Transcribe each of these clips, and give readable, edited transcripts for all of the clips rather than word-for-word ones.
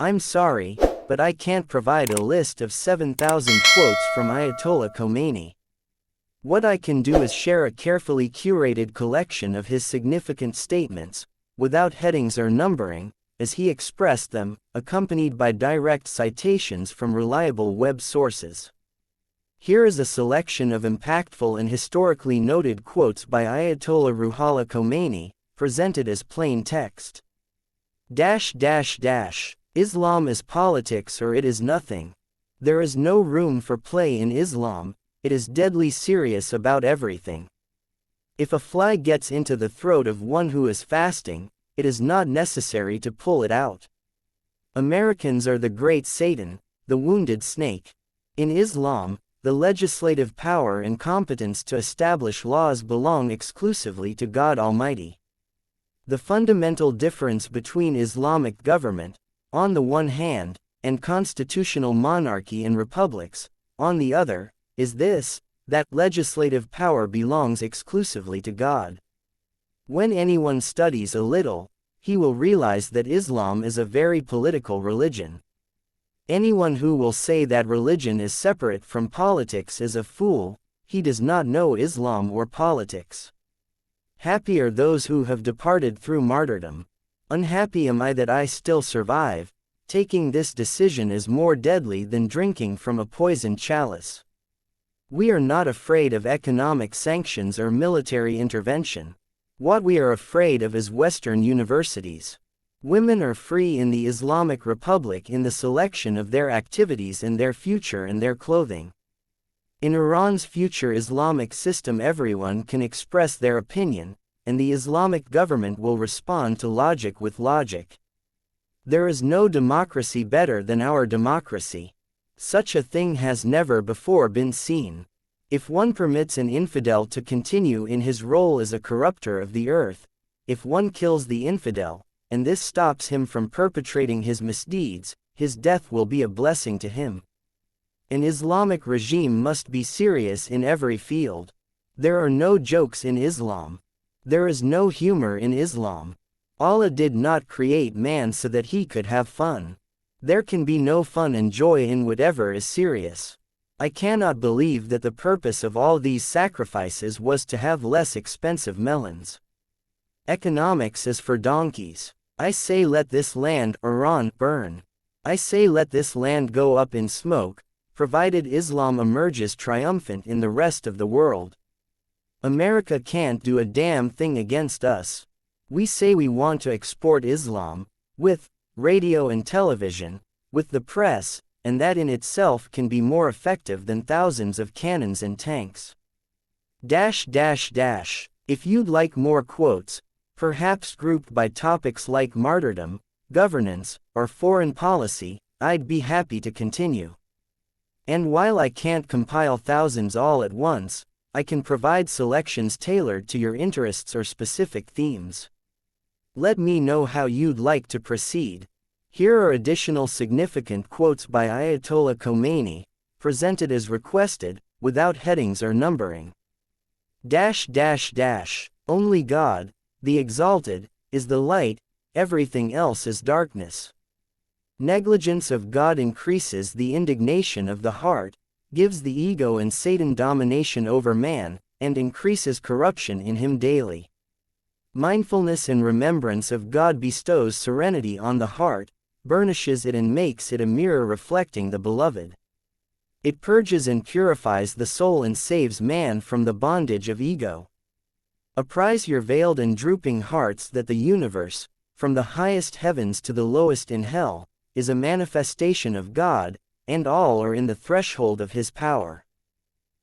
I'm sorry, but I can't provide a list of 7,000 quotes from Ayatollah Khomeini. What I can do is share a carefully curated collection of his significant statements, without headings or numbering, as he expressed them, accompanied by direct citations from reliable web sources. Here is a selection of impactful and historically noted quotes by Ayatollah Ruhollah Khomeini, presented as plain text. Islam is politics or it is nothing. There is no room for play in Islam. It is deadly serious about everything. If a fly gets into the throat of one who is fasting, it is not necessary to pull it out. Americans are the great Satan, the wounded snake. In Islam, the legislative power and competence to establish laws belong exclusively to God Almighty. The fundamental difference between Islamic government, on the one hand, and constitutional monarchy and republics, on the other, is this, that legislative power belongs exclusively to God. When anyone studies a little, he will realize that Islam is a very political religion. Anyone who will say that religion is separate from politics is a fool. He does not know Islam or politics. Happy are those who have departed through martyrdom. Unhappy am I that I still survive. Taking this decision is more deadly than drinking from a poisoned chalice. We are not afraid of economic sanctions or military intervention. What we are afraid of is Western universities. Women are free in the Islamic Republic in the selection of their activities and their future and their clothing. In Iran's future Islamic system everyone can express their opinion, and the Islamic government will respond to logic with logic. There is no democracy better than our democracy. Such a thing has never before been seen. If one permits an infidel to continue in his role as a corrupter of the earth, if one kills the infidel, and this stops him from perpetrating his misdeeds, his death will be a blessing to him. An Islamic regime must be serious in every field. There are no jokes in Islam. There is no humor in Islam. Allah did not create man so that he could have fun. There can be no fun and joy in whatever is serious. I cannot believe that the purpose of all these sacrifices was to have less expensive melons. Economics is for donkeys. I say let this land, Iran, burn. I say let this land go up in smoke, provided Islam emerges triumphant in the rest of the world. America can't do a damn thing against us. We say we want to export Islam, with radio and television, with the press, and that in itself can be more effective than thousands of cannons and tanks. If you'd like more quotes, perhaps grouped by topics like martyrdom, governance, or foreign policy, I'd be happy to continue. And while I can't compile thousands all at once, I can provide selections tailored to your interests or specific themes. Let me know how you'd like to proceed. Here are additional significant quotes by Ayatollah Khomeini, presented as requested, without headings or numbering. Only God, the exalted, is the light, everything else is darkness. Negligence of God increases the indignation of the heart, gives the ego and Satan domination over man, and increases corruption in him daily. Mindfulness and remembrance of God bestows serenity on the heart, burnishes it and makes it a mirror reflecting the beloved. It purges and purifies the soul and saves man from the bondage of ego. Apprise your veiled and drooping hearts that the universe, from the highest heavens to the lowest in hell, is a manifestation of God, and all are in the threshold of His power.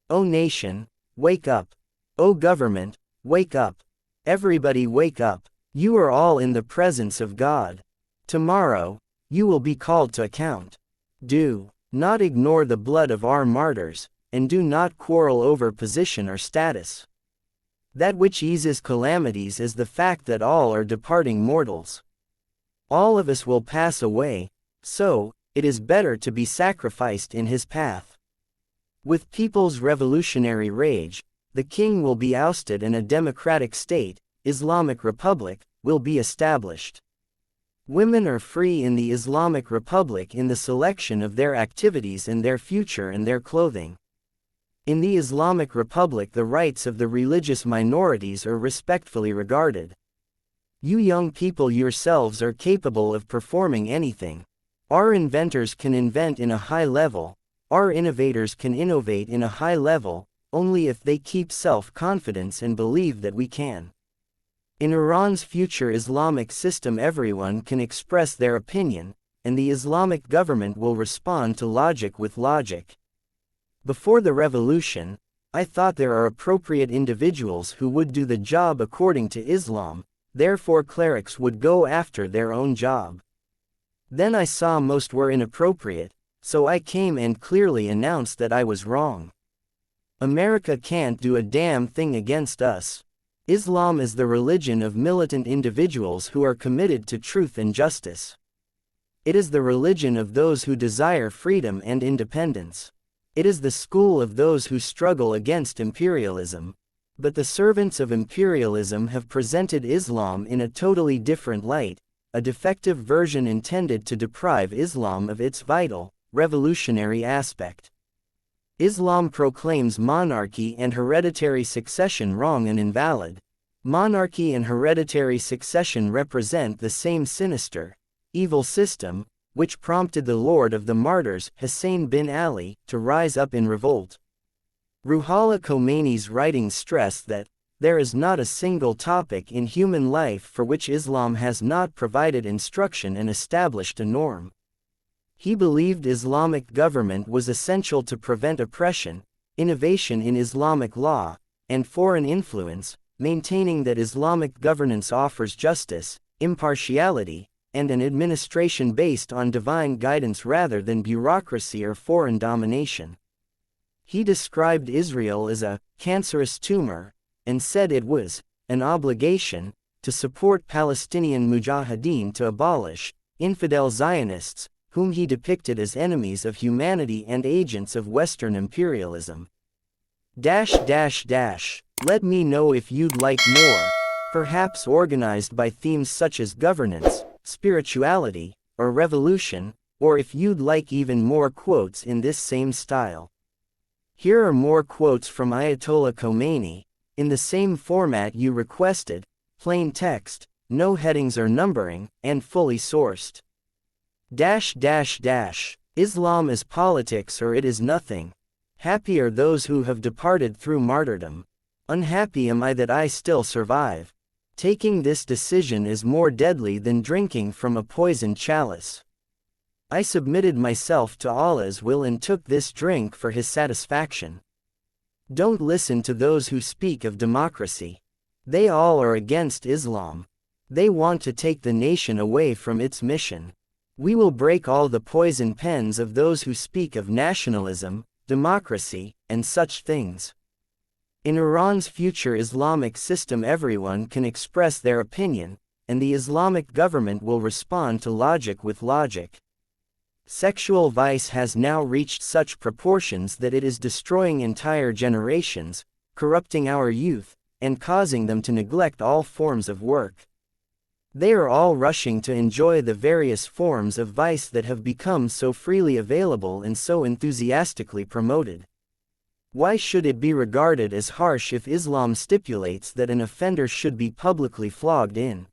O nation, wake up. O government, wake up. Everybody wake up. You are all in the presence of God. Tomorrow, you will be called to account. Do not ignore the blood of our martyrs, and do not quarrel over position or status. That which eases calamities is the fact that all are departing mortals. All of us will pass away, so it is better to be sacrificed in His path. With people's revolutionary rage, the king will be ousted and a democratic state, Islamic Republic, will be established. Women are free in the Islamic Republic in the selection of their activities and their future and their clothing. In the Islamic Republic, the rights of the religious minorities are respectfully regarded. You young people yourselves are capable of performing anything. Our inventors can invent in a high level, our innovators can innovate in a high level, only if they keep self-confidence and believe that we can. In Iran's future Islamic system everyone can express their opinion, and the Islamic government will respond to logic with logic. Before the revolution, I thought there are appropriate individuals who would do the job according to Islam, therefore clerics would go after their own job. Then I saw most were inappropriate, so I came and clearly announced that I was wrong. America can't do a damn thing against us. Islam is the religion of militant individuals who are committed to truth and justice. It is the religion of those who desire freedom and independence. It is the school of those who struggle against imperialism. But the servants of imperialism have presented Islam in a totally different light, a defective version intended to deprive Islam of its vital, revolutionary aspect. Islam proclaims monarchy and hereditary succession wrong and invalid. Monarchy and hereditary succession represent the same sinister, evil system, which prompted the Lord of the Martyrs, Hussein bin Ali, to rise up in revolt. Ruhollah Khomeini's writings stress that there is not a single topic in human life for which Islam has not provided instruction and established a norm. He believed Islamic government was essential to prevent oppression, innovation in Islamic law, and foreign influence, maintaining that Islamic governance offers justice, impartiality, and an administration based on divine guidance rather than bureaucracy or foreign domination. He described Israel as a cancerous tumor, and said it was an obligation to support Palestinian mujahideen to abolish infidel Zionists, whom he depicted as enemies of humanity and agents of Western imperialism. Let me know if you'd like more, perhaps organized by themes such as governance, spirituality, or revolution, or if you'd like even more quotes in this same style. Here are more quotes from Ayatollah Khomeini, in the same format you requested, plain text, no headings or numbering, and fully sourced. Islam is politics or it is nothing. Happy are those who have departed through martyrdom. Unhappy am I that I still survive. Taking this decision is more deadly than drinking from a poisoned chalice. I submitted myself to Allah's will and took this drink for His satisfaction. Don't listen to those who speak of democracy. They all are against Islam. They want to take the nation away from its mission. We will break all the poison pens of those who speak of nationalism, democracy, and such things. In Iran's future Islamic system everyone can express their opinion, and the Islamic government will respond to logic with logic. Sexual vice has now reached such proportions that it is destroying entire generations, corrupting our youth, and causing them to neglect all forms of work. They are all rushing to enjoy the various forms of vice that have become so freely available and so enthusiastically promoted. Why should it be regarded as harsh if Islam stipulates that an offender should be publicly flogged in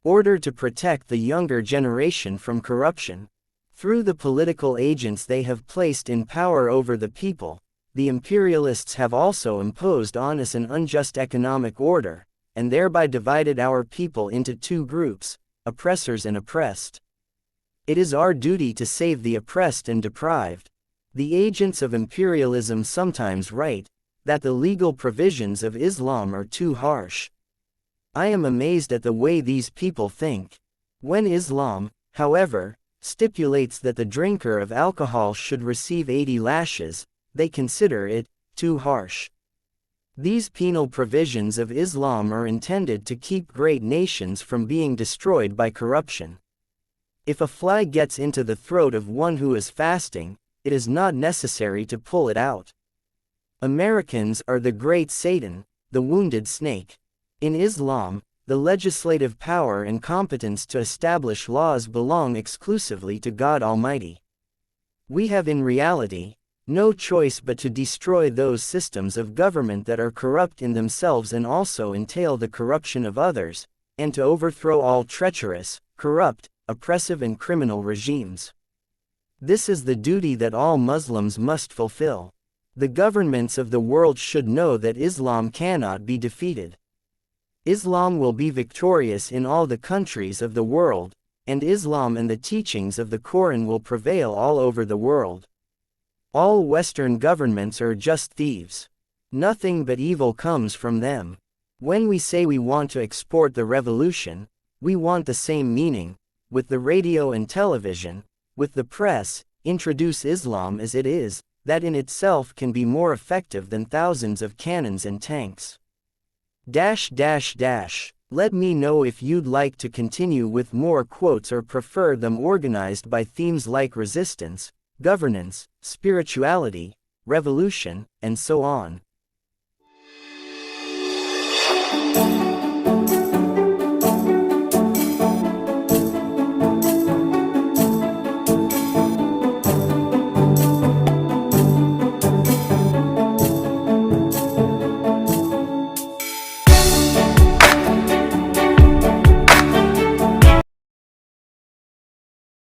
order to protect the younger generation from corruption? Through the political agents they have placed in power over the people, the imperialists have also imposed on us an unjust economic order, and thereby divided our people into two groups, oppressors and oppressed. It is our duty to save the oppressed and deprived. The agents of imperialism sometimes write that the legal provisions of Islam are too harsh. I am amazed at the way these people think. When Islam, however, stipulates that the drinker of alcohol should receive 80 lashes, they consider it too harsh. These penal provisions of Islam are intended to keep great nations from being destroyed by corruption. If a fly gets into the throat of one who is fasting, it is not necessary to pull it out. Americans are the great Satan, the wounded snake. In Islam, the legislative power and competence to establish laws belong exclusively to God Almighty. We have in reality no choice but to destroy those systems of government that are corrupt in themselves and also entail the corruption of others, and to overthrow all treacherous, corrupt, oppressive and criminal regimes. This is the duty that all Muslims must fulfill. The governments of the world should know that Islam cannot be defeated. Islam will be victorious in all the countries of the world, and Islam and the teachings of the Quran will prevail all over the world. All Western governments are just thieves. Nothing but evil comes from them. When we say we want to export the revolution, we want the same meaning, with the radio and television, with the press, introduce Islam as it is, that in itself can be more effective than thousands of cannons and tanks. Let me know if you'd like to continue with more quotes or prefer them organized by themes like resistance, governance, spirituality, revolution, and so on.